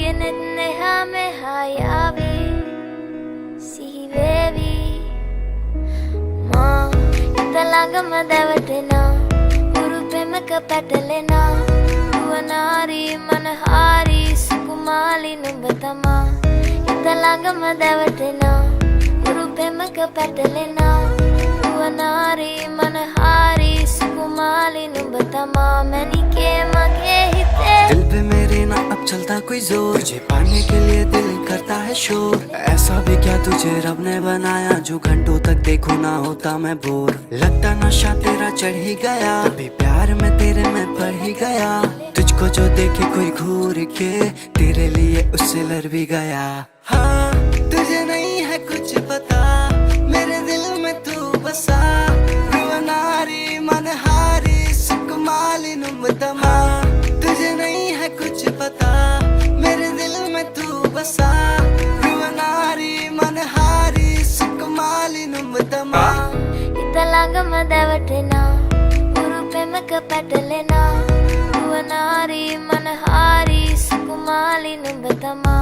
Neha me hayavi si baby ma italanga madavatena urupe me kapatalena uvanari manahari sukumali numbatama italanga madavatena urupe me kapatalena uvanari manahari sukumali numbatama manike mage hite दिल पे मेरे ना अब चलता कोई जोर, तुझे पाने के लिए दिल करता है शोर। ऐसा भी क्या तुझे रब ने बनाया जो घंटों तक देखो ना होता मैं बोर। लगता नशा तेरा चढ़ ही गया, अभी प्यार में तेरे मैं पड़ ही गया। तुझको जो देखे कोई घूर के तेरे लिए उससे लड़ भी गया। हाँ तुझे नहीं है कुछ पता, मेरे दिल में तू बसा। रुवनारी मनहारी सुकुमाली नुम्बतमा, तुझे नहीं है कुछ पता, मेरे दिल में तू बसा। रुवनारी मनहारी सुकुमाली नुम्बतमा italanga madavatena urupe me kapatalena uvanari manahari sukumali numbatama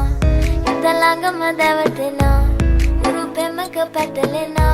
italanga madavatena urupe me kapatalena